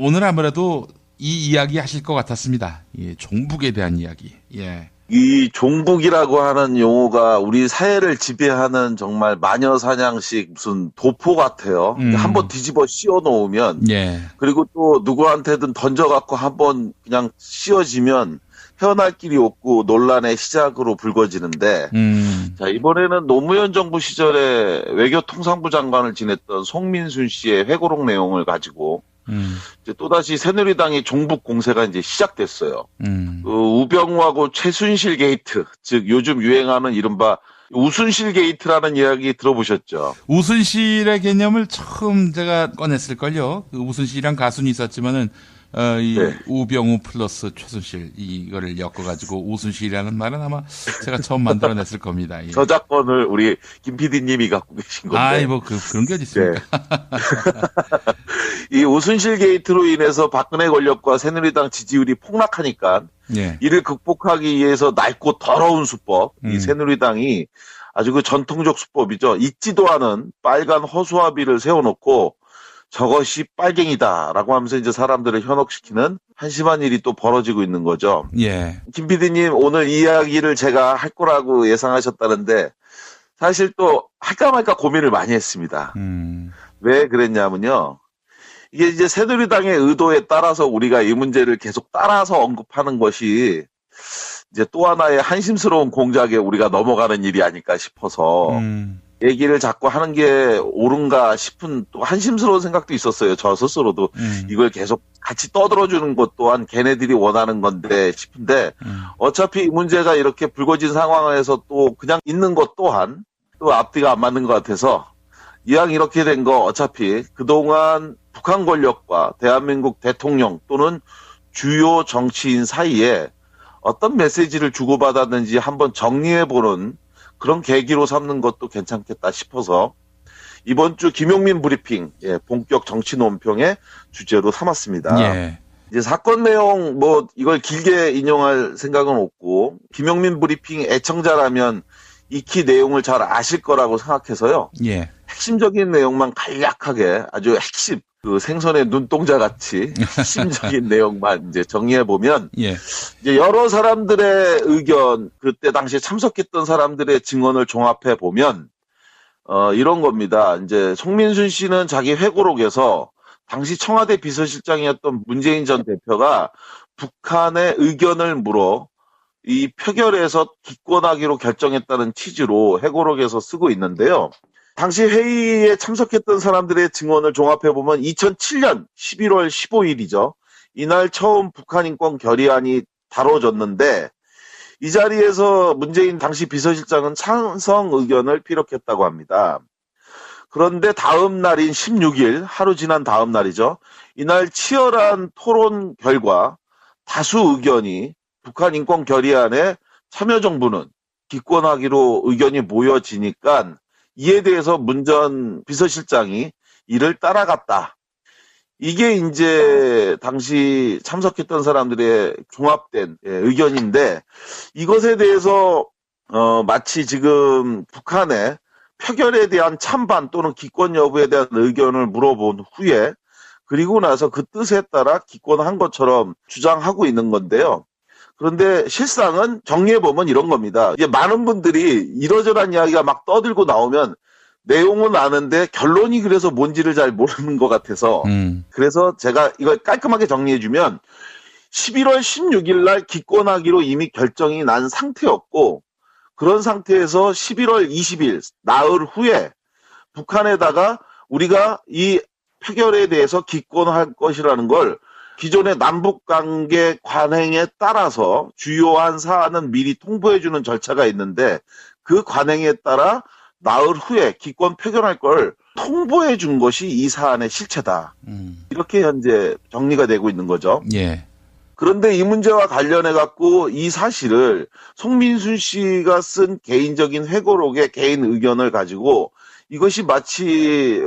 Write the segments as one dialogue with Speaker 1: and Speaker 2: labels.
Speaker 1: 오늘 아무래도 이 이야기 하실 것 같았습니다. 예, 종북에 대한 이야기. 예.
Speaker 2: 이 종북이라고 하는 용어가 우리 사회를 지배하는 정말 마녀사냥식 무슨 도포 같아요. 한번 뒤집어 씌워 놓으면,
Speaker 1: 예.
Speaker 2: 그리고 또 누구한테든 던져갖고 한번 그냥 씌워지면 헤어날 길이 없고 논란의 시작으로 불거지는데, 자, 이번에는 노무현 정부 시절에 외교통상부 장관을 지냈던 송민순 씨의 회고록 내용을 가지고 이제 또다시 새누리당의 종북 공세가 이제 시작됐어요. 우병우하고 최순실 게이트, 즉 요즘 유행하는 이른바 우순실 게이트라는 이야기 들어보셨죠?
Speaker 1: 우순실의 개념을 처음 제가 꺼냈을걸요. 그 우순실이란 가수는 있었지만은 네. 우병우 플러스 최순실 이거를 엮어가지고 우순실이라는 말은 아마 제가 처음 만들어냈을 겁니다. 예.
Speaker 2: 저작권을 우리 김 PD님이 갖고 계신 건데.
Speaker 1: 아이 뭐 그런 게 어디 있습니까?
Speaker 2: 네. 이 우순실 게이트로 인해서 박근혜 권력과 새누리당 지지율이 폭락하니까 예. 이를 극복하기 위해서 낡고 더러운 수법, 이 새누리당이 아주 그 전통적 수법이죠. 잊지도 않은 빨간 허수아비를 세워놓고 저것이 빨갱이다라고 하면서 이제 사람들을 현혹시키는 한심한 일이 또 벌어지고 있는 거죠.
Speaker 1: 예.
Speaker 2: 김 PD님 오늘 이야기를 제가 할 거라고 예상하셨다는데 사실 또 할까 말까 고민을 많이 했습니다. 왜 그랬냐면요. 이게 이제 새누리당의 의도에 따라서 우리가 이 문제를 계속 따라서 언급하는 것이 이제 또 하나의 한심스러운 공작에 우리가 넘어가는 일이 아닐까 싶어서 얘기를 자꾸 하는 게 옳은가 싶은 또 한심스러운 생각도 있었어요. 저 스스로도 이걸 계속 같이 떠들어주는 것 또한 걔네들이 원하는 건데 싶은데 어차피 이 문제가 이렇게 불거진 상황에서 또 그냥 있는 것 또한 또 앞뒤가 안 맞는 것 같아서 이왕 이렇게 된 거 어차피 그동안 북한 권력과 대한민국 대통령 또는 주요 정치인 사이에 어떤 메시지를 주고받았는지 한번 정리해보는 그런 계기로 삼는 것도 괜찮겠다 싶어서 이번 주 김용민 브리핑 본격 정치 논평의 주제로 삼았습니다.
Speaker 1: 예.
Speaker 2: 이제 사건 내용 뭐 이걸 길게 인용할 생각은 없고 김용민 브리핑 애청자라면 익히 내용을 잘 아실 거라고 생각해서요.
Speaker 1: 예.
Speaker 2: 핵심적인 내용만 간략하게 아주 핵심 그 생선의 눈동자 같이 핵심적인 내용만 이제 정리해 보면
Speaker 1: 예.
Speaker 2: 이제 여러 사람들의 의견 그때 당시에 참석했던 사람들의 증언을 종합해 보면 이런 겁니다. 이제 송민순 씨는 자기 회고록에서 당시 청와대 비서실장이었던 문재인 전 대표가 북한의 의견을 물어 이 표결에서 기권하기로 결정했다는 취지로 회고록에서 쓰고 있는데요. 당시 회의에 참석했던 사람들의 증언을 종합해보면 2007년 11월 15일이죠. 이날 처음 북한 인권 결의안이 다뤄졌는데 이 자리에서 문재인 당시 비서실장은 찬성 의견을 피력했다고 합니다. 그런데 다음 날인 16일, 하루 지난 다음 날이죠. 이날 치열한 토론 결과 다수 의견이 북한 인권 결의안에 참여정부는 기권하기로 의견이 모여지니까 이에 대해서 문 전 비서실장이 이를 따라갔다. 이게 이제 당시 참석했던 사람들의 종합된 의견인데 이것에 대해서 마치 지금 북한의 표결에 대한 찬반 또는 기권 여부에 대한 의견을 물어본 후에 그리고 나서 그 뜻에 따라 기권한 것처럼 주장하고 있는 건데요. 그런데 실상은 정리해보면 이런 겁니다. 이제 많은 분들이 이러저러한 이야기가 막 떠들고 나오면 내용은 아는데 결론이 그래서 뭔지를 잘 모르는 것 같아서 그래서 제가 이걸 깔끔하게 정리해주면 11월 16일 날 기권하기로 이미 결정이 난 상태였고 그런 상태에서 11월 20일 나흘 후에 북한에다가 우리가 이 표결에 대해서 기권할 것이라는 걸 기존의 남북관계 관행에 따라서 주요한 사안은 미리 통보해주는 절차가 있는데 그 관행에 따라 나흘 후에 기권 표결할 걸 통보해 준 것이 이 사안의 실체다. 이렇게 현재 정리가 되고 있는 거죠.
Speaker 1: 예.
Speaker 2: 그런데 이 문제와 관련해 갖고 이 사실을 송민순 씨가 쓴 개인적인 회고록의 개인 의견을 가지고 이것이 마치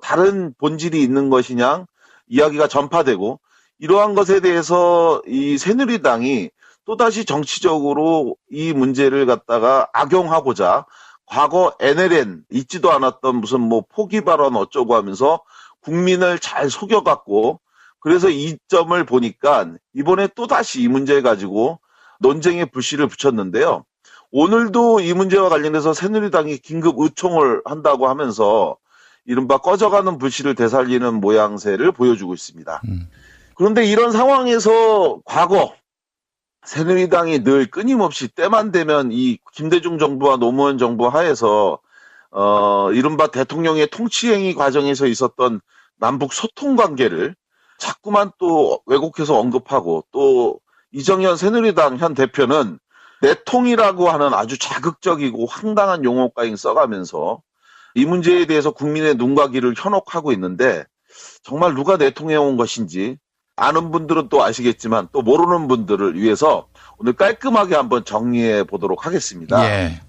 Speaker 2: 다른 본질이 있는 것이냐 이야기가 전파되고 이러한 것에 대해서 이 새누리당이 또다시 정치적으로 이 문제를 갖다가 악용하고자 과거 NLN 잊지도 않았던 무슨 뭐 포기 발언 어쩌고 하면서 국민을 잘 속여갖고 그래서 이 점을 보니까 이번에 또다시 이 문제 가지고 논쟁의 불씨를 붙였는데요. 오늘도 이 문제와 관련해서 새누리당이 긴급 의총을 한다고 하면서 이른바 꺼져가는 불씨를 되살리는 모양새를 보여주고 있습니다. 그런데 이런 상황에서 과거 새누리당이 늘 끊임없이 때만 되면 이 김대중 정부와 노무현 정부 하에서 이른바 대통령의 통치행위 과정에서 있었던 남북 소통 관계를 자꾸만 또 왜곡해서 언급하고, 또 이정현 새누리당 현 대표는 내통이라고 하는 아주 자극적이고 황당한 용어까지 써가면서 이 문제에 대해서 국민의 눈과 귀를 현혹하고 있는데, 정말 누가 내통해온 것인지 아는 분들은 또 아시겠지만 또 모르는 분들을 위해서 오늘 깔끔하게 한번 정리해 보도록 하겠습니다.
Speaker 1: 예.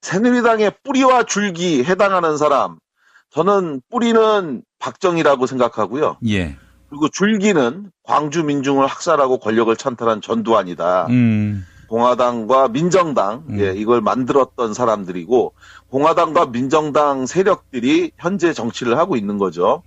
Speaker 2: 새누리당의 뿌리와 줄기 해당하는 사람, 저는 뿌리는 박정희라고 생각하고요.
Speaker 1: 예.
Speaker 2: 그리고 줄기는 광주 민중을 학살하고 권력을 찬탈한 전두환이다. 공화당과 민정당, 이걸 만들었던 사람들이고, 공화당과 민정당 세력들이 현재 정치를 하고 있는 거죠.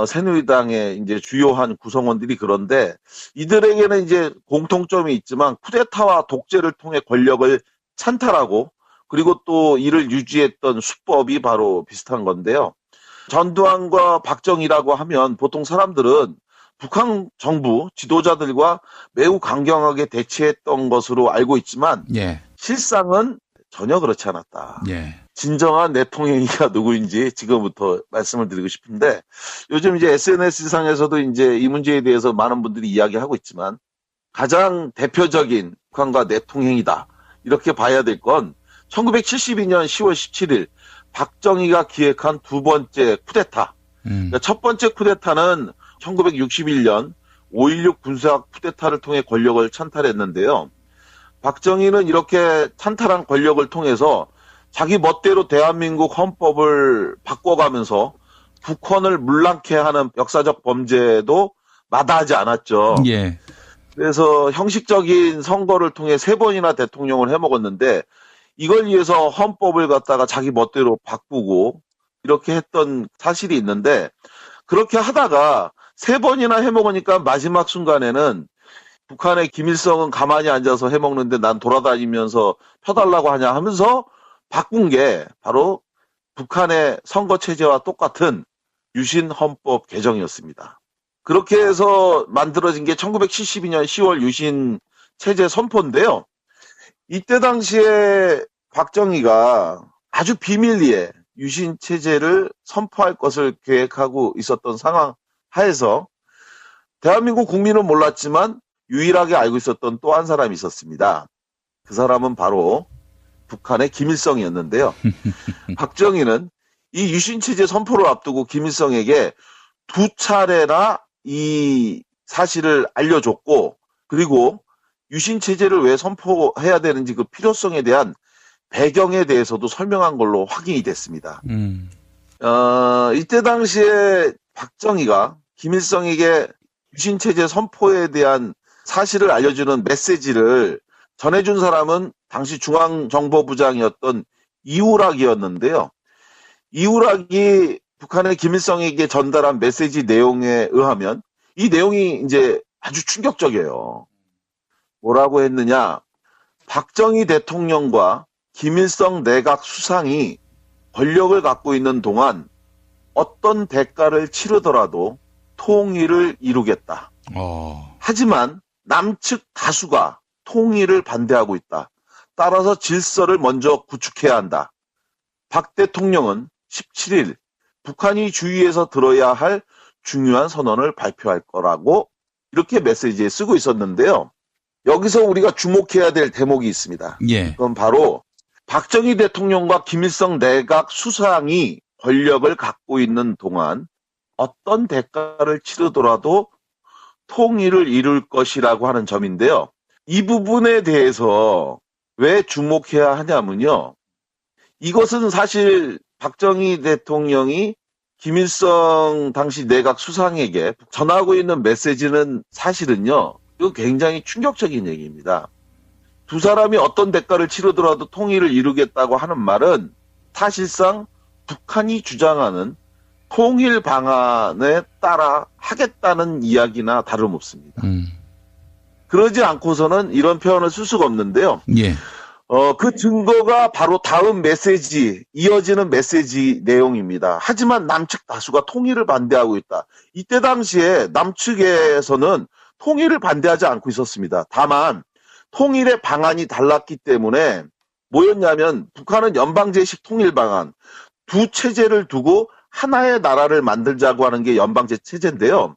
Speaker 2: 새누리당의 이제 주요한 구성원들이. 그런데 이들에게는 이제 공통점이 있지만 쿠데타와 독재를 통해 권력을 찬탈하고, 그리고 또 이를 유지했던 수법이 바로 비슷한 건데요. 전두환과 박정희라고 하면 보통 사람들은 북한 정부 지도자들과 매우 강경하게 대치했던 것으로 알고 있지만,
Speaker 1: 예.
Speaker 2: 실상은 전혀 그렇지 않았다.
Speaker 1: 예.
Speaker 2: 진정한 내통행위가 누구인지 지금부터 말씀을 드리고 싶은데, 요즘 이제 SNS상에서도 이제 이 문제에 대해서 많은 분들이 이야기하고 있지만, 가장 대표적인 북한과 내통행위다, 이렇게 봐야 될 건 1972년 10월 17일 박정희가 기획한 두 번째 쿠데타. 그러니까 첫 번째 쿠데타는 1961년 5.16 군사 쿠데타를 통해 권력을 찬탈했는데요. 박정희는 이렇게 찬탈한 권력을 통해서 자기 멋대로 대한민국 헌법을 바꿔가면서 북헌을 물랑케 하는 역사적 범죄도 마다하지 않았죠.
Speaker 1: 예.
Speaker 2: 그래서 형식적인 선거를 통해 3번이나 대통령을 해먹었는데, 이걸 위해서 헌법을 갖다가 자기 멋대로 바꾸고 이렇게 했던 사실이 있는데, 그렇게 하다가 3번이나 해먹으니까 마지막 순간에는 북한의 김일성은 가만히 앉아서 해먹는데 난 돌아다니면서 펴달라고 하냐 하면서 바꾼 게 바로 북한의 선거체제와 똑같은 유신 헌법 개정이었습니다. 그렇게 해서 만들어진 게 1972년 10월 유신 체제 선포인데요. 이때 당시에 박정희가 아주 비밀리에 유신 체제를 선포할 것을 계획하고 있었던 상황 하에서 대한민국 국민은 몰랐지만 유일하게 알고 있었던 또 한 사람이 있었습니다. 그 사람은 바로 북한의 김일성이었는데요. 박정희는 이 유신 체제 선포를 앞두고 김일성에게 2차례나 이 사실을 알려줬고, 그리고 유신 체제를 왜 선포해야 되는지 그 필요성에 대한 배경에 대해서도 설명한 걸로 확인이 됐습니다. 이때 당시에 박정희가 김일성에게 유신 체제 선포에 대한 사실을 알려주는 메시지를 전해준 사람은 당시 중앙정보부장이었던 이우락이었는데요. 이우락이 북한의 김일성에게 전달한 메시지 내용에 의하면 이 내용이 이제 아주 충격적이에요. 뭐라고 했느냐? 박정희 대통령과 김일성 내각 수상이 권력을 갖고 있는 동안 어떤 대가를 치르더라도 통일을 이루겠다. 하지만 남측 다수가 통일을 반대하고 있다. 따라서 질서를 먼저 구축해야 한다. 박 대통령은 17일 북한이 주위에서 들어야 할 중요한 선언을 발표할 거라고 이렇게 메시지에 쓰고 있었는데요. 여기서 우리가 주목해야 될 대목이 있습니다.
Speaker 1: 예.
Speaker 2: 그건 바로 박정희 대통령과 김일성 내각 수상이 권력을 갖고 있는 동안 어떤 대가를 치르더라도 통일을 이룰 것이라고 하는 점인데요. 이 부분에 대해서 왜 주목해야 하냐면요. 이것은 사실 박정희 대통령이 김일성 당시 내각 수상에게 전하고 있는 메시지는 사실은요. 이거 굉장히 충격적인 얘기입니다. 두 사람이 어떤 대가를 치르더라도 통일을 이루겠다고 하는 말은 사실상 북한이 주장하는 통일 방안에 따라 하겠다는 이야기나 다름없습니다. 그러지 않고서는 이런 표현을 쓸 수가 없는데요.
Speaker 1: 예.
Speaker 2: 그 증거가 바로 다음 메시지, 이어지는 메시지 내용입니다. 하지만 남측 다수가 통일을 반대하고 있다. 이때 당시에 남측에서는 통일을 반대하지 않고 있었습니다. 다만 통일의 방안이 달랐기 때문에 뭐였냐면 북한은 연방제식 통일 방안, 두 체제를 두고 하나의 나라를 만들자고 하는 게 연방제 체제인데요.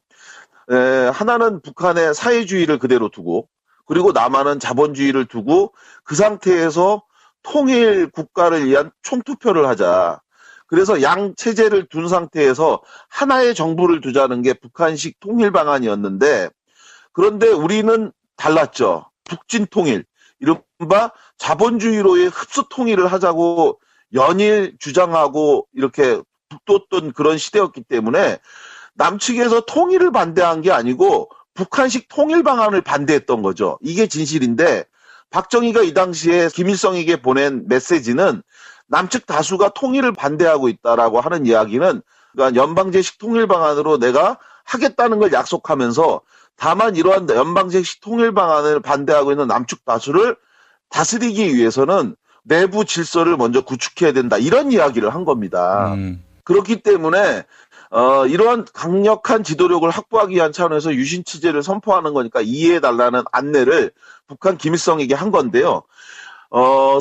Speaker 2: 하나는 북한의 사회주의를 그대로 두고 그리고 남한은 자본주의를 두고 그 상태에서 통일 국가를 위한 총투표를 하자. 그래서 양 체제를 둔 상태에서 하나의 정부를 두자는 게 북한식 통일 방안이었는데 그런데 우리는 달랐죠. 북진 통일, 이른바 자본주의로의 흡수 통일을 하자고 연일 주장하고 이렇게 북돋던 그런 시대였기 때문에 남측에서 통일을 반대한 게 아니고 북한식 통일 방안을 반대했던 거죠. 이게 진실인데 박정희가 이 당시에 김일성에게 보낸 메시지는 남측 다수가 통일을 반대하고 있다라고 하는 이야기는 그러니까 연방제식 통일 방안으로 내가 하겠다는 걸 약속하면서 다만 이러한 연방제식 통일 방안을 반대하고 있는 남측 다수를 다스리기 위해서는 내부 질서를 먼저 구축해야 된다. 이런 이야기를 한 겁니다. 그렇기 때문에 이러한 강력한 지도력을 확보하기 위한 차원에서 유신 체제를 선포하는 거니까 이해해달라는 안내를 북한 김일성에게 한 건데요.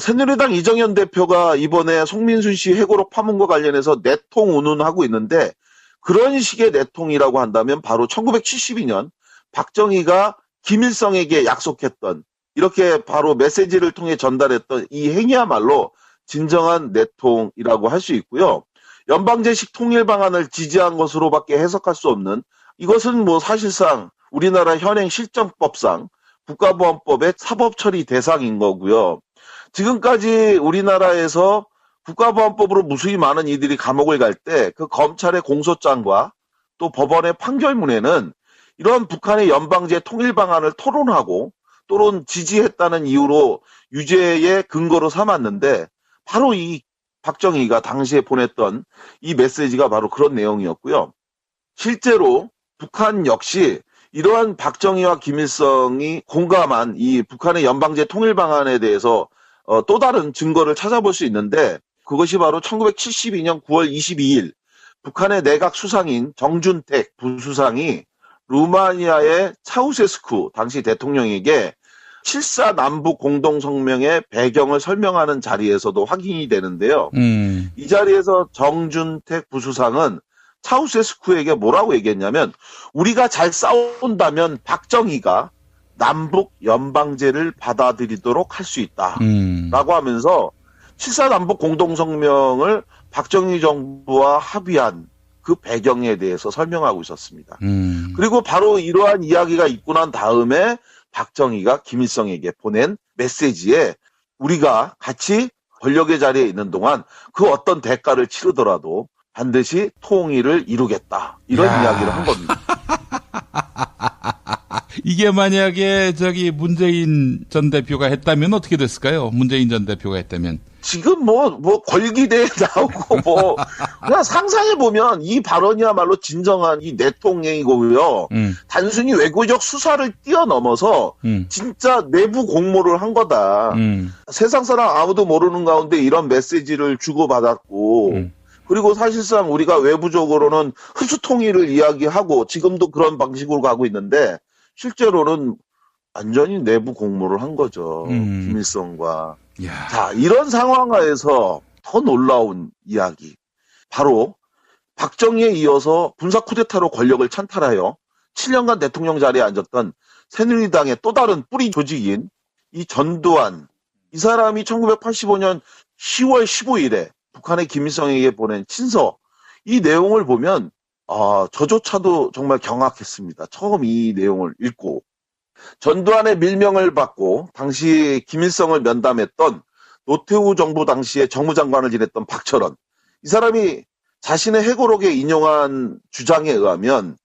Speaker 2: 새누리당 이정현 대표가 이번에 송민순 씨 회고록 파문과 관련해서 내통 운운하고 있는데 그런 식의 내통이라고 한다면 바로 1972년 박정희가 김일성에게 약속했던 이렇게 바로 메시지를 통해 전달했던 이 행위야말로 진정한 내통이라고 할 수 있고요. 연방제식 통일 방안을 지지한 것으로밖에 해석할 수 없는 이것은 뭐 사실상 우리나라 현행 실정법상 국가보안법의 사법처리 대상인 거고요. 지금까지 우리나라에서 국가보안법으로 무수히 많은 이들이 감옥을 갈 때 그 검찰의 공소장과 또 법원의 판결문에는 이런 북한의 연방제 통일 방안을 토론하고 또는 지지했다는 이유로 유죄의 근거로 삼았는데 바로 이 박정희가 당시에 보냈던 이 메시지가 바로 그런 내용이었고요. 실제로 북한 역시 이러한 박정희와 김일성이 공감한 이 북한의 연방제 통일 방안에 대해서 또 다른 증거를 찾아볼 수 있는데 그것이 바로 1972년 9월 22일 북한의 내각 수상인 정준택 부수상이 루마니아의 차우세스쿠 당시 대통령에게 7.4 남북 공동성명의 배경을 설명하는 자리에서도 확인이 되는데요. 이 자리에서 정준택 부수상은 차우세스쿠에게 뭐라고 얘기했냐면 우리가 잘 싸운다면 박정희가 남북 연방제를 받아들이도록 할 수 있다. 라고 하면서 7.4 남북 공동성명을 박정희 정부와 합의한 그 배경에 대해서 설명하고 있었습니다. 그리고 바로 이러한 이야기가 있고 난 다음에 박정희가 김일성에게 보낸 메시지에 우리가 같이 권력의 자리에 있는 동안 그 어떤 대가를 치르더라도 반드시 통일을 이루겠다. 이런 이야기를 한 겁니다.
Speaker 1: 이게 만약에 문재인 전 대표가 했다면 어떻게 됐을까요? 문재인 전 대표가 했다면.
Speaker 2: 지금 걸기대에 나오고 그냥 상상해보면 이 발언이야말로 진정한 이 내통행위고요. 단순히 외교적 수사를 뛰어넘어서 진짜 내부 공모를 한 거다. 세상 사람 아무도 모르는 가운데 이런 메시지를 주고받았고 그리고 사실상 우리가 외부적으로는 흡수통일을 이야기하고 지금도 그런 방식으로 가고 있는데 실제로는 완전히 내부 공모를 한 거죠. 김일성과.
Speaker 1: 야.
Speaker 2: 자, 이런 상황하에서 더 놀라운 이야기. 바로 박정희에 이어서 군사 쿠데타로 권력을 찬탈하여 7년간 대통령 자리에 앉았던 새누리당의 또 다른 뿌리 조직인 이 전두환. 이 사람이 1985년 10월 15일에 북한의 김일성에게 보낸 친서. 이 내용을 보면 저조차도 정말 경악했습니다. 처음 이 내용을 읽고. 전두환의 밀명을 받고 당시 김일성을 면담했던 노태우 정부 당시에 정무장관을 지냈던 박철원. 이 사람이 자신의 회고록에 인용한 주장에 의하면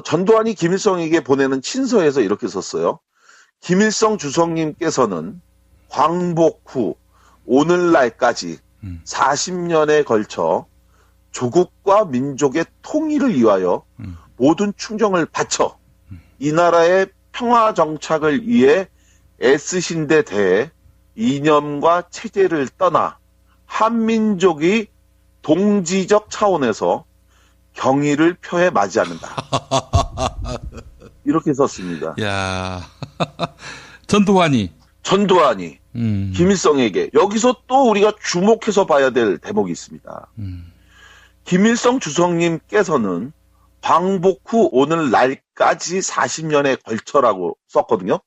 Speaker 2: 전두환이 김일성에게 보내는 친서에서 이렇게 썼어요. 김일성 주석님께서는 광복 후 오늘날까지 40년에 걸쳐 조국과 민족의 통일을 위하여 모든 충정을 바쳐 이 나라의 평화 정착을 위해 애쓰신 데 대해 이념과 체제를 떠나 한민족이 동지적 차원에서 경의를 표해 맞이하는다. 이렇게 썼습니다.
Speaker 1: 야, 전두환이
Speaker 2: 김일성에게 여기서 또 우리가 주목해서 봐야 될 대목이 있습니다. 김일성 주석님께서는 광복 후 오늘날까지 40년에 걸쳐라고 썼거든요.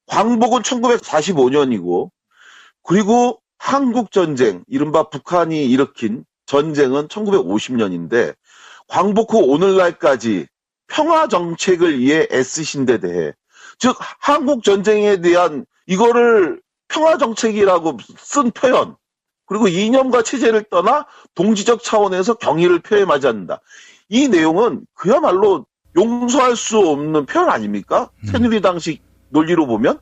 Speaker 2: 광복은 1945년이고 그리고 한국전쟁, 이른바 북한이 일으킨 전쟁은 1950년인데 광복 후 오늘날까지 평화정책을 위해 애쓰신 데 대해, 즉 한국전쟁에 대한 이거를 평화정책이라고 쓴 표현, 그리고 이념과 체제를 떠나 동지적 차원에서 경의를 표해 맞이한다. 이 내용은 그야말로 용서할 수 없는 표현 아닙니까? 새누리당식 논리로 보면?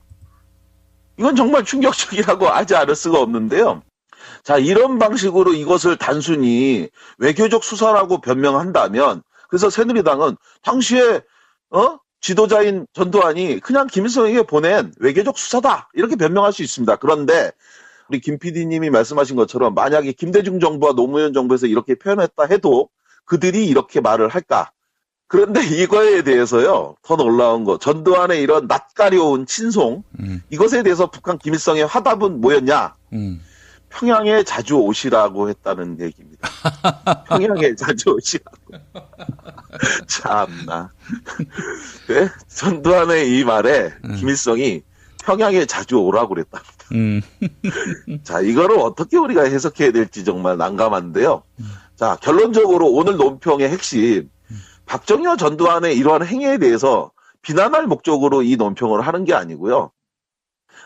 Speaker 2: 이건 정말 충격적이라고 하지 않을 수가 없는데요. 자, 이런 방식으로 이것을 단순히 외교적 수사라고 변명한다면, 그래서 새누리당은 당시에 지도자인 전두환이 그냥 김일성에게 보낸 외교적 수사다 이렇게 변명할 수 있습니다. 그런데 우리 김 PD님이 말씀하신 것처럼 만약에 김대중 정부와 노무현 정부에서 이렇게 표현했다 해도 그들이 이렇게 말을 할까? 그런데 이거에 대해서요, 더 놀라운 거, 전두환의 이런 낯가려운 친송, 이것에 대해서 북한 김일성의 화답은 뭐였냐? 평양에 자주 오시라고 했다는 얘기입니다. 평양에 자주 오시라고. 참나. 네? 전두환의 이 말에 김일성이 평양에 자주 오라고 그랬답니다. 자, 이거를 어떻게 우리가 해석해야 될지 정말 난감한데요. 자, 결론적으로 오늘 논평의 핵심, 박정희와 전두환의 이러한 행위에 대해서 비난할 목적으로 이 논평을 하는 게 아니고요.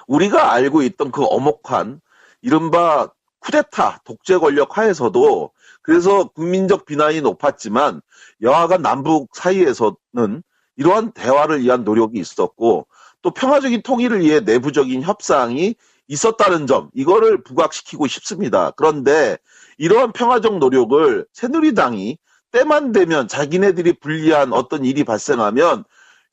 Speaker 2: 우리가 알고 있던 그 엄혹한 이른바 쿠데타 독재 권력 하에서도 그래서 국민적 비난이 높았지만 여하간 남북 사이에서는 이러한 대화를 위한 노력이 있었고 또 평화적인 통일을 위해 내부적인 협상이 있었다는 점, 이거를 부각시키고 싶습니다. 그런데 이러한 평화적 노력을 새누리당이 때만 되면 자기네들이 불리한 어떤 일이 발생하면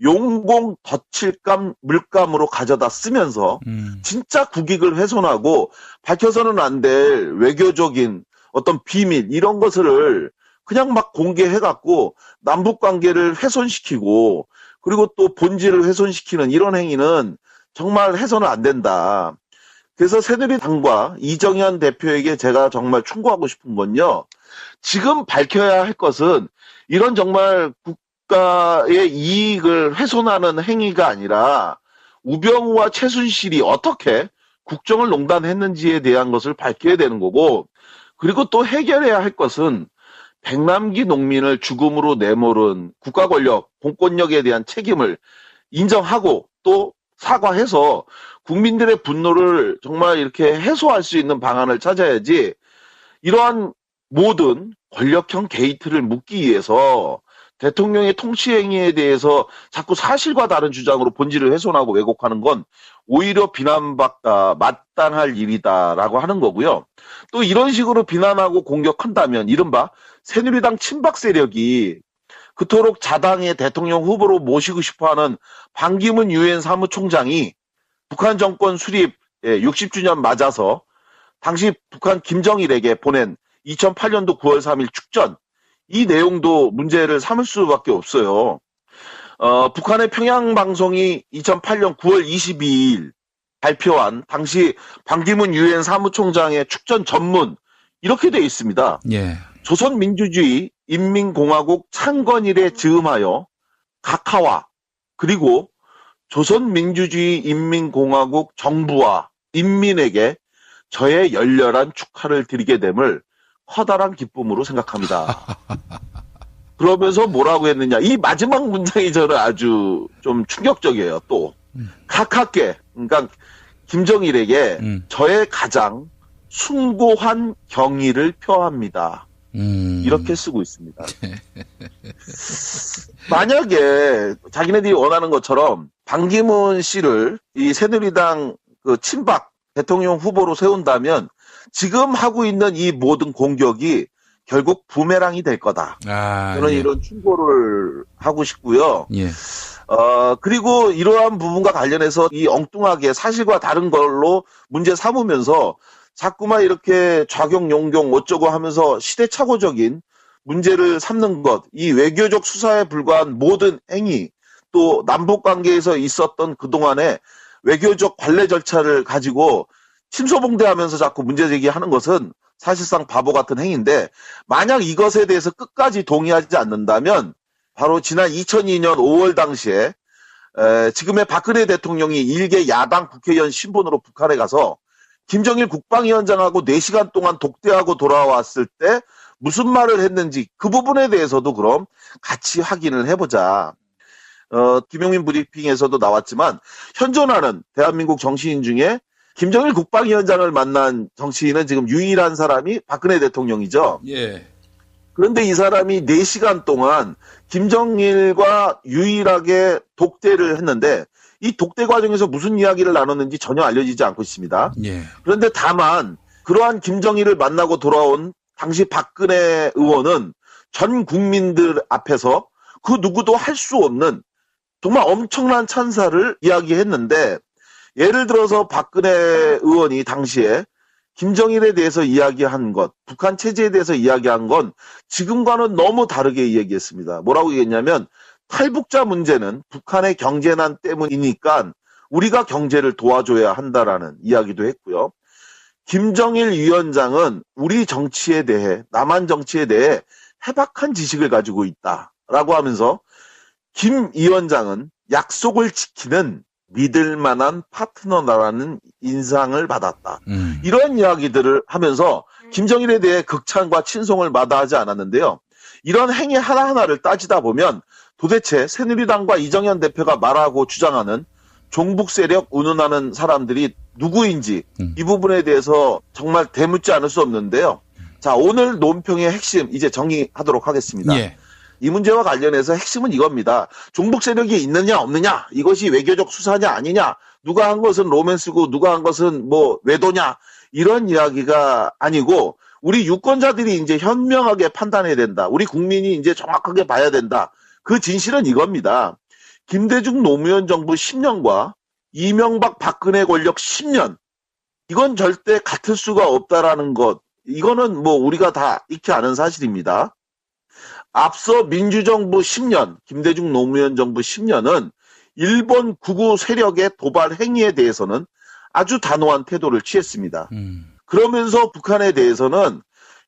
Speaker 2: 용공 덧칠감 물감으로 가져다 쓰면서 진짜 국익을 훼손하고 밝혀서는 안 될 외교적인 어떤 비밀 이런 것을 그냥 막 공개해갖고 남북 관계를 훼손시키고 그리고 또 본질을 훼손시키는 이런 행위는 정말 해서는 안 된다. 그래서 새누리당과 이정현 대표에게 제가 정말 충고하고 싶은 건요. 지금 밝혀야 할 것은 이런 정말 국가의 이익을 훼손하는 행위가 아니라 우병우와 최순실이 어떻게 국정을 농단했는지에 대한 것을 밝혀야 되는 거고, 그리고 또 해결해야 할 것은 백남기 농민을 죽음으로 내몰은 국가 권력, 공권력에 대한 책임을 인정하고 또 사과해서 국민들의 분노를 정말 이렇게 해소할 수 있는 방안을 찾아야지, 이러한 모든 권력형 게이트를 묻기 위해서 대통령의 통치행위에 대해서 자꾸 사실과 다른 주장으로 본질을 훼손하고 왜곡하는 건 오히려 비난받다 마땅할 일이다라고 하는 거고요. 또 이런 식으로 비난하고 공격한다면 이른바 새누리당 친박 세력이 그토록 자당의 대통령 후보로 모시고 싶어하는 반기문 유엔 사무총장이 북한 정권 수립 60주년 맞아서 당시 북한 김정일에게 보낸 2008년도 9월 3일 축전, 이 내용도 문제를 삼을 수밖에 없어요. 북한의 평양방송이 2008년 9월 22일 발표한 당시 반기문 유엔 사무총장의 축전 전문, 이렇게 되어 있습니다.
Speaker 1: 예.
Speaker 2: 조선민주주의 인민공화국 창건일에 즈음하여 각하와 그리고 조선민주주의 인민공화국 정부와 인민에게 저의 열렬한 축하를 드리게 됨을 커다란 기쁨으로 생각합니다. 그러면서 뭐라고 했느냐. 이 마지막 문장이 저는 아주 좀 충격적이에요. 또 각하께, 그러니까 김정일에게 저의 가장 숭고한 경의를 표합니다. 이렇게 쓰고 있습니다. 만약에 자기네들이 원하는 것처럼 반기문 씨를 이 새누리당 그 친박 대통령 후보로 세운다면 지금 하고 있는 이 모든 공격이 결국 부메랑이 될 거다. 저는
Speaker 1: 예.
Speaker 2: 이런 충고를 하고 싶고요.
Speaker 1: 예.
Speaker 2: 그리고 이러한 부분과 관련해서 이 엉뚱하게 사실과 다른 걸로 문제 삼으면서 자꾸만 이렇게 좌경, 용경 어쩌고 하면서 시대착오적인 문제를 삼는 것, 이 외교적 수사에 불과한 모든 행위, 또 남북관계에서 있었던 그동안의 외교적 관례 절차를 가지고 침소봉대하면서 자꾸 문제 제기하는 것은 사실상 바보 같은 행위인데, 만약 이것에 대해서 끝까지 동의하지 않는다면 바로 지난 2002년 5월 당시에 지금의 박근혜 대통령이 일개 야당 국회의원 신분으로 북한에 가서 김정일 국방위원장하고 4시간 동안 독대하고 돌아왔을 때 무슨 말을 했는지 그 부분에 대해서도 그럼 같이 확인을 해보자. 김용민 브리핑에서도 나왔지만 현존하는 대한민국 정치인 중에 김정일 국방위원장을 만난 정치인은 지금 유일한 사람이 박근혜 대통령이죠.
Speaker 1: 예.
Speaker 2: 그런데 이 사람이 4시간 동안 김정일과 유일하게 독대를 했는데 이 독대 과정에서 무슨 이야기를 나눴는지 전혀 알려지지 않고 있습니다.
Speaker 1: 예.
Speaker 2: 그런데 다만 그러한 김정일을 만나고 돌아온 당시 박근혜 의원은 전 국민들 앞에서 그 누구도 할 수 없는 정말 엄청난 찬사를 이야기했는데, 예를 들어서 박근혜 의원이 당시에 김정일에 대해서 이야기한 것, 북한 체제에 대해서 이야기한 건 지금과는 너무 다르게 이야기했습니다. 뭐라고 얘기했냐면 탈북자 문제는 북한의 경제난 때문이니까 우리가 경제를 도와줘야 한다라는 이야기도 했고요. 김정일 위원장은 우리 정치에 대해, 남한 정치에 대해 해박한 지식을 가지고 있다라고 하면서 김 위원장은 약속을 지키는 믿을 만한 파트너라는 인상을 받았다. 이런 이야기들을 하면서 김정일에 대해 극찬과 친송을 마다하지 않았는데요. 이런 행위 하나하나를 따지다 보면 도대체 새누리당과 이정현 대표가 말하고 주장하는 종북 세력 운운하는 사람들이 누구인지 이 부분에 대해서 정말 되묻지 않을 수 없는데요. 자, 오늘 논평의 핵심 이제 정리하도록 하겠습니다.
Speaker 1: 예.
Speaker 2: 이 문제와 관련해서 핵심은 이겁니다. 종북 세력이 있느냐 없느냐, 이것이 외교적 수사냐 아니냐, 누가 한 것은 로맨스고 누가 한 것은 뭐 외도냐, 이런 이야기가 아니고 우리 유권자들이 이제 현명하게 판단해야 된다. 우리 국민이 이제 정확하게 봐야 된다. 그 진실은 이겁니다. 김대중 노무현 정부 10년과 이명박 박근혜 권력 10년, 이건 절대 같을 수가 없다라는 것, 이거는 뭐 우리가 다 익히 아는 사실입니다. 앞서 민주정부 10년, 김대중 노무현 정부 10년은 일본 극우 세력의 도발 행위에 대해서는 아주 단호한 태도를 취했습니다. 그러면서 북한에 대해서는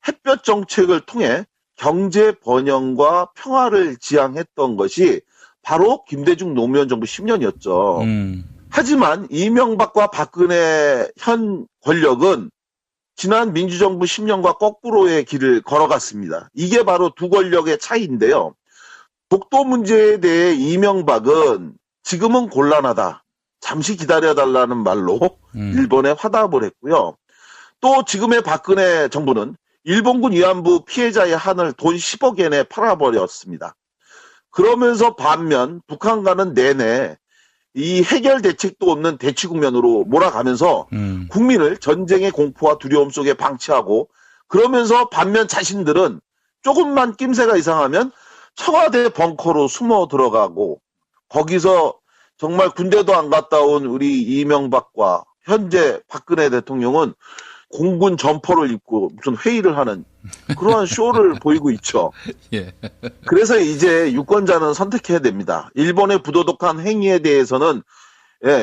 Speaker 2: 햇볕 정책을 통해 경제 번영과 평화를 지향했던 것이 바로 김대중 노무현 정부 10년이었죠. 하지만 이명박과 박근혜 현 권력은 지난 민주정부 10년과 거꾸로의 길을 걸어갔습니다. 이게 바로 두 권력의 차이인데요. 독도 문제에 대해 이명박은 지금은 곤란하다, 잠시 기다려달라는 말로 일본에 화답을 했고요. 또 지금의 박근혜 정부는 일본군 위안부 피해자의 한을 돈 10억엔에 팔아버렸습니다. 그러면서 반면 북한과는 내내 이 해결 대책도 없는 대치 국면으로 몰아가면서 국민을 전쟁의 공포와 두려움 속에 방치하고, 그러면서 반면 자신들은 조금만 낌새가 이상하면 청와대 벙커로 숨어 들어가고, 거기서 정말 군대도 안 갔다 온 우리 이명박과 현재 박근혜 대통령은 공군 점퍼를 입고 무슨 회의를 하는 그러한 쇼를 보이고 있죠.
Speaker 1: 예.
Speaker 2: 그래서 이제 유권자는 선택해야 됩니다. 일본의 부도덕한 행위에 대해서는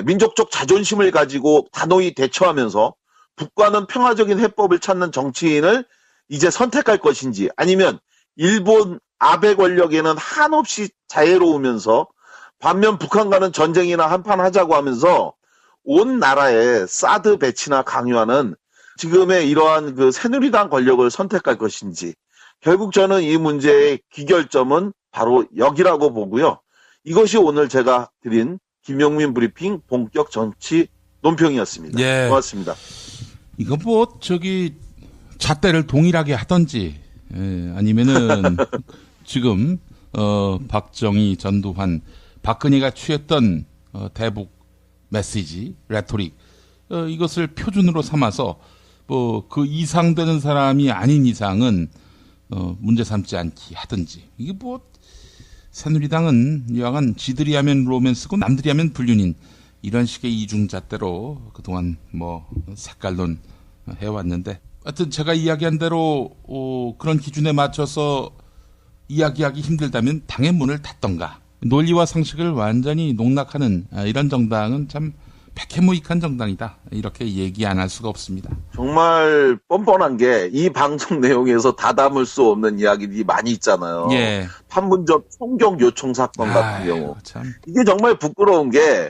Speaker 2: 민족적 자존심을 가지고 단호히 대처하면서 북과는 평화적인 해법을 찾는 정치인을 이제 선택할 것인지, 아니면 일본 아베 권력에는 한없이 자애로우면서 반면 북한과는 전쟁이나 한판 하자고 하면서 온 나라에 사드 배치나 강요하는 지금의 이러한 그 새누리당 권력을 선택할 것인지, 결국 저는 이 문제의 귀결점은 바로 여기라고 보고요. 이것이 오늘 제가 드린 김용민 브리핑 본격 정치 논평이었습니다.
Speaker 1: 예.
Speaker 2: 고맙습니다.
Speaker 1: 이거 뭐 잣대를 동일하게 하던지, 아니면은 지금 박정희, 전두환, 박근혜가 취했던 대북 메시지, 레토릭, 이것을 표준으로 삼아서 뭐 그 이상 되는 사람이 아닌 이상은 문제 삼지 않기 하든지. 이게 뭐 새누리당은 여하간 지들이 하면 로맨스고 남들이 하면 불륜인 이런 식의 이중잣대로 그동안 뭐 색깔론 해왔는데, 하여튼 제가 이야기한 대로 그런 기준에 맞춰서 이야기하기 힘들다면 당의 문을 닫던가, 논리와 상식을 완전히 농락하는 이런 정당은 참 백해무익한 정당이다, 이렇게 얘기 안 할 수가 없습니다.
Speaker 2: 정말 뻔뻔한 게 이 방송 내용에서 다 담을 수 없는 이야기들이 많이 있잖아요.
Speaker 1: 예.
Speaker 2: 판문점 총격 요청 사건 같은 경우.
Speaker 1: 참.
Speaker 2: 이게 정말 부끄러운 게,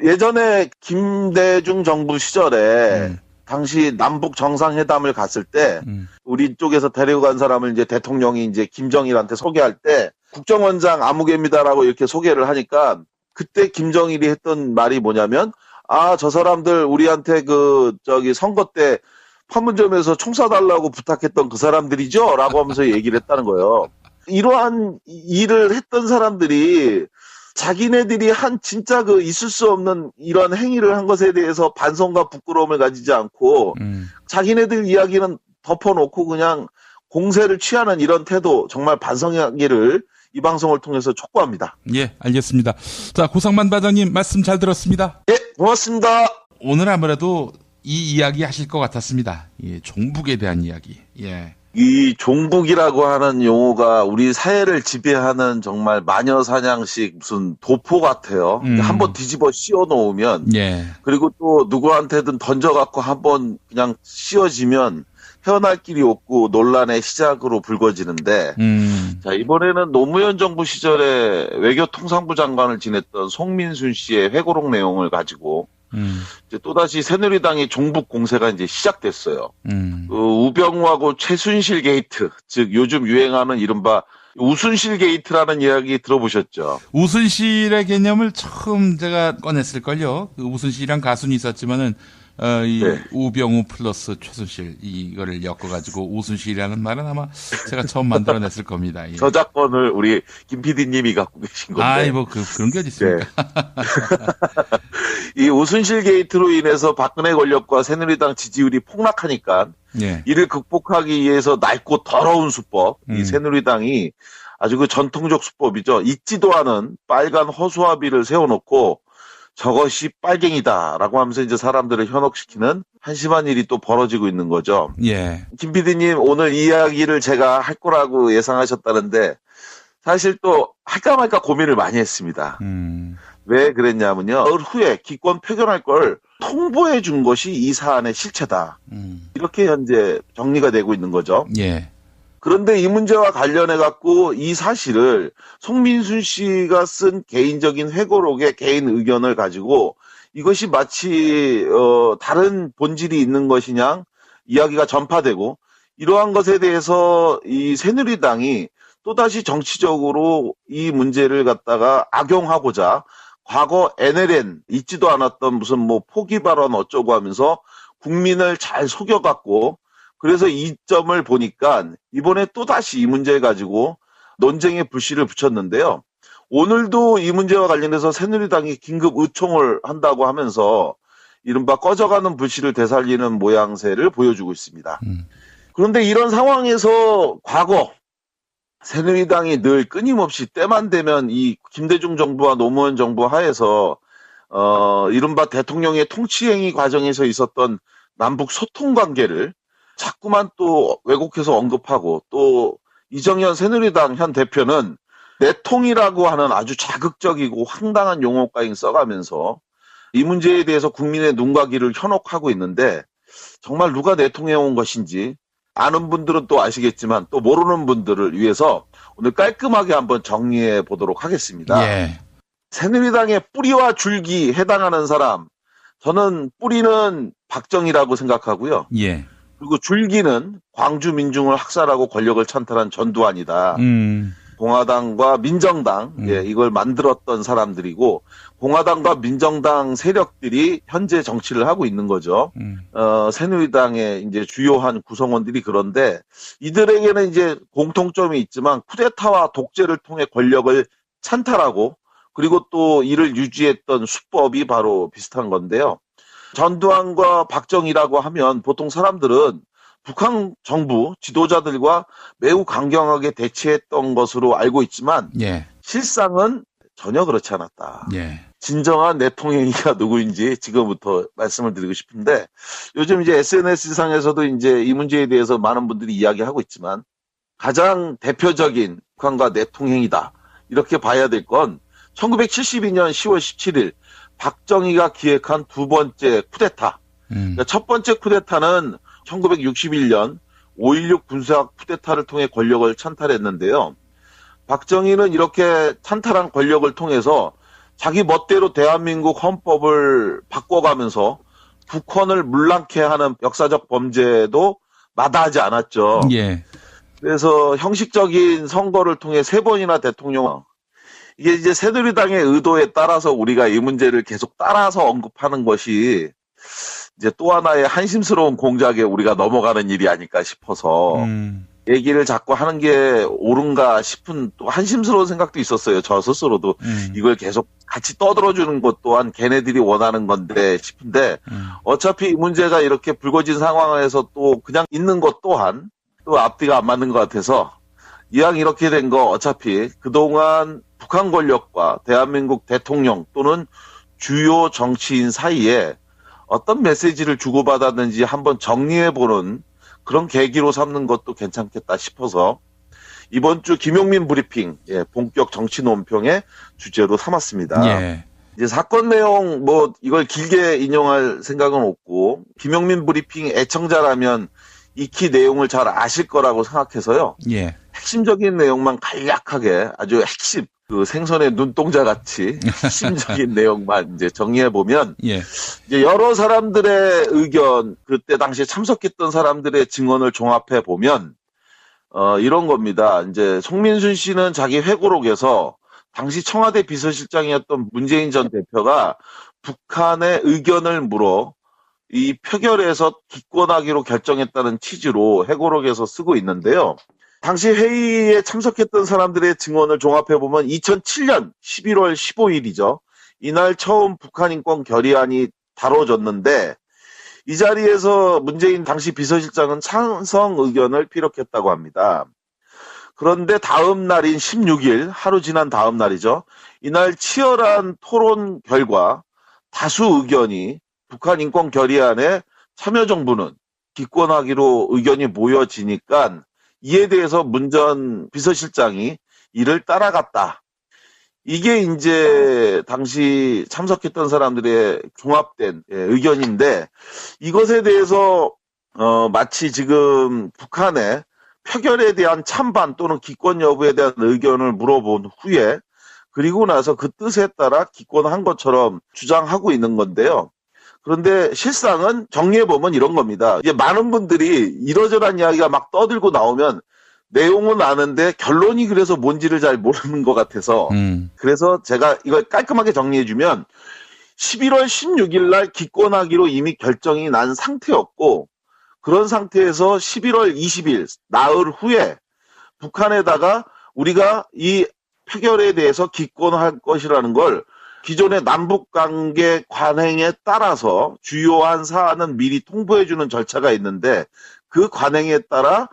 Speaker 2: 예전에 김대중 정부 시절에 당시 남북 정상회담을 갔을 때 우리 쪽에서 데리고 간 사람을 이제 대통령이 이제 김정일한테 소개할 때 국정원장 아무개입니다라고 이렇게 소개를 하니까, 그때 김정일이 했던 말이 뭐냐면, 저 사람들 우리한테 선거 때 판문점에서 총 쏴달라고 부탁했던 그 사람들이죠? 라고 하면서 얘기를 했다는 거예요. 이러한 일을 했던 사람들이 자기네들이 한 진짜 있을 수 없는 이런 행위를 한 것에 대해서 반성과 부끄러움을 가지지 않고 자기네들 이야기는 덮어놓고 그냥 공세를 취하는 이런 태도, 정말 반성하기를 이 방송을 통해서 촉구합니다.
Speaker 1: 예, 알겠습니다. 자, 고상만 반장님 말씀 잘 들었습니다.
Speaker 2: 예, 고맙습니다.
Speaker 1: 오늘 아무래도 이 이야기 하실 것 같았습니다. 예, 종북에 대한 이야기. 예.
Speaker 2: 이 종북이라고 하는 용어가 우리 사회를 지배하는 정말 마녀사냥식 무슨 도포 같아요. 한번 뒤집어 씌워 놓으면,
Speaker 1: 예.
Speaker 2: 그리고 또 누구한테든 던져갖고 한번 그냥 씌워지면 헤어날 길이 없고 논란의 시작으로 불거지는데, 자, 이번에는 노무현 정부 시절에 외교통상부 장관을 지냈던 송민순 씨의 회고록 내용을 가지고 이제 또다시 새누리당의 종북 공세가 이제 시작됐어요. 우병우하고 최순실 게이트, 즉 요즘 유행하는 이른바 우순실 게이트라는 이야기 들어보셨죠?
Speaker 1: 우순실의 개념을 처음 제가 꺼냈을걸요. 우순실이란 가수는 있었지만은
Speaker 2: 네.
Speaker 1: 우병우 플러스 최순실 이거를 엮어가지고 우순실이라는 말은 아마 제가 처음 만들어냈을 겁니다. 예.
Speaker 2: 저작권을 우리 김 PD님이 갖고 계신 건데.
Speaker 1: 뭐 그런 게 어디 있습니까?
Speaker 2: 네. 이 우순실 게이트로 인해서 박근혜 권력과 새누리당 지지율이 폭락하니까
Speaker 1: 예.
Speaker 2: 이를 극복하기 위해서 낡고 더러운 수법, 이 새누리당이 아주 전통적 수법이죠. 잊지도 않은 빨간 허수아비를 세워놓고 저것이 빨갱이다라고 하면서 이제 사람들을 현혹시키는 한심한 일이 또 벌어지고 있는 거죠.
Speaker 1: 예.
Speaker 2: 김 PD님, 오늘 이야기를 제가 할 거라고 예상하셨다는데 사실 또 할까 말까 고민을 많이 했습니다. 왜 그랬냐면요. 그 후에 기권 표결할 걸 통보해 준 것이 이 사안의 실체다. 이렇게 현재 정리가 되고 있는 거죠.
Speaker 1: 예.
Speaker 2: 그런데 이 문제와 관련해 갖고 이 사실을 송민순 씨가 쓴 개인적인 회고록의 개인 의견을 가지고 이것이 마치 다른 본질이 있는 것이냐 이야기가 전파되고, 이러한 것에 대해서 이 새누리당이 또다시 정치적으로 이 문제를 갖다가 악용하고자 과거 NLN 있지도 않았던 무슨 포기 발언 어쩌고 하면서 국민을 잘 속여갖고, 그래서 이 점을 보니까 이번에 또다시 이 문제 가지고 논쟁의 불씨를 붙였는데요. 오늘도 이 문제와 관련해서 새누리당이 긴급 의총을 한다고 하면서 이른바 꺼져가는 불씨를 되살리는 모양새를 보여주고 있습니다. 그런데 이런 상황에서 과거 새누리당이 늘 끊임없이 때만 되면 이 김대중 정부와 노무현 정부 하에서 이른바 대통령의 통치행위 과정에서 있었던 남북 소통 관계를 자꾸만 또 왜곡해서 언급하고, 또 이정현 새누리당 현 대표는 내통이라고 하는 아주 자극적이고 황당한 용어까지 써가면서 이 문제에 대해서 국민의 눈과 귀를 현혹하고 있는데, 정말 누가 내통해온 것인지 아는 분들은 또 아시겠지만 또 모르는 분들을 위해서 오늘 깔끔하게 한번 정리해 보도록 하겠습니다.
Speaker 1: 예.
Speaker 2: 새누리당의 뿌리와 줄기 해당하는 사람, 저는 뿌리는 박정희라고 생각하고요.
Speaker 1: 예.
Speaker 2: 그리고 줄기는 광주 민중을 학살하고 권력을 찬탈한 전두환이다. 공화당과 민정당, 이걸 만들었던 사람들이고, 공화당과 민정당 세력들이 현재 정치를 하고 있는 거죠. 새누리당의 이제 주요한 구성원들이. 그런데 이들에게는 이제 공통점이 있지만 쿠데타와 독재를 통해 권력을 찬탈하고, 그리고 또 이를 유지했던 수법이 바로 비슷한 건데요. 전두환과 박정희라고 하면 보통 사람들은 북한 정부 지도자들과 매우 강경하게 대치했던 것으로 알고 있지만
Speaker 1: 예.
Speaker 2: 실상은 전혀 그렇지 않았다.
Speaker 1: 예.
Speaker 2: 진정한 내통행위가 누구인지 지금부터 말씀을 드리고 싶은데, 요즘 이제 SNS상에서도 이제 이 문제에 대해서 많은 분들이 이야기하고 있지만, 가장 대표적인 북한과 내통행위다, 이렇게 봐야 될 건 1972년 10월 17일 박정희가 기획한 두 번째 쿠데타. 그러니까 첫 번째 쿠데타는 1961년 5.16 군사학 쿠데타를 통해 권력을 찬탈했는데요. 박정희는 이렇게 찬탈한 권력을 통해서 자기 멋대로 대한민국 헌법을 바꿔가면서 북헌을 물랑케 하는 역사적 범죄도 마다하지 않았죠.
Speaker 1: 예.
Speaker 2: 그래서 형식적인 선거를 통해 3번이나 대통령, 이게 이제 새누리당의 의도에 따라서 우리가 이 문제를 계속 따라서 언급하는 것이 이제 또 하나의 한심스러운 공작에 우리가 넘어가는 일이 아닐까 싶어서 얘기를 자꾸 하는 게 옳은가 싶은 또 한심스러운 생각도 있었어요. 저 스스로도 이걸 계속 같이 떠들어주는 것 또한 걔네들이 원하는 건데 싶은데 어차피 이 문제가 이렇게 불거진 상황에서 또 그냥 있는 것 또한 또 앞뒤가 안 맞는 것 같아서 이왕 이렇게 된 거 어차피 그동안 북한 권력과 대한민국 대통령 또는 주요 정치인 사이에 어떤 메시지를 주고받았는지 한번 정리해보는 그런 계기로 삼는 것도 괜찮겠다 싶어서 이번 주 김용민 브리핑, 본격 정치 논평의 주제로 삼았습니다.
Speaker 1: 예.
Speaker 2: 이제 사건 내용 이걸 길게 인용할 생각은 없고 김용민 브리핑 애청자라면 익히 내용을 잘 아실 거라고 생각해서요.
Speaker 1: 예.
Speaker 2: 핵심적인 내용만 간략하게 아주 핵심 그 생선의 눈동자 같이 핵심적인 내용만 이제 정리해 보면
Speaker 1: 예.
Speaker 2: 이제 여러 사람들의 의견, 그때 당시에 참석했던 사람들의 증언을 종합해 보면 이런 겁니다. 이제 송민순 씨는 자기 회고록에서 당시 청와대 비서실장이었던 문재인 전 대표가 북한의 의견을 물어 이 표결에서 기권하기로 결정했다는 취지로 회고록에서 쓰고 있는데요. 당시 회의에 참석했던 사람들의 증언을 종합해보면 2007년 11월 15일이죠. 이날 처음 북한 인권 결의안이 다뤄졌는데 이 자리에서 문재인 당시 비서실장은 찬성 의견을 피력했다고 합니다. 그런데 다음 날인 16일, 하루 지난 다음 날이죠. 이날 치열한 토론 결과 다수 의견이 북한 인권 결의안에 참여정부는 기권하기로 의견이 모여지니까 이에 대해서 문 전 비서실장이 이를 따라갔다. 이게 이제 당시 참석했던 사람들의 종합된 의견인데 이것에 대해서 마치 지금 북한의 표결에 대한 찬반 또는 기권 여부에 대한 의견을 물어본 후에 그리고 나서 그 뜻에 따라 기권한 것처럼 주장하고 있는 건데요. 그런데 실상은 정리해보면 이런 겁니다. 이제 많은 분들이 이러저러한 이야기가 막 떠들고 나오면 내용은 아는데 결론이 그래서 뭔지를 잘 모르는 것 같아서 그래서 제가 이걸 깔끔하게 정리해주면 11월 16일 날 기권하기로 이미 결정이 난 상태였고 그런 상태에서 11월 20일 나흘 후에 북한에다가 우리가 이 표결에 대해서 기권할 것이라는 걸 기존의 남북관계 관행에 따라서 주요한 사안은 미리 통보해주는 절차가 있는데 그 관행에 따라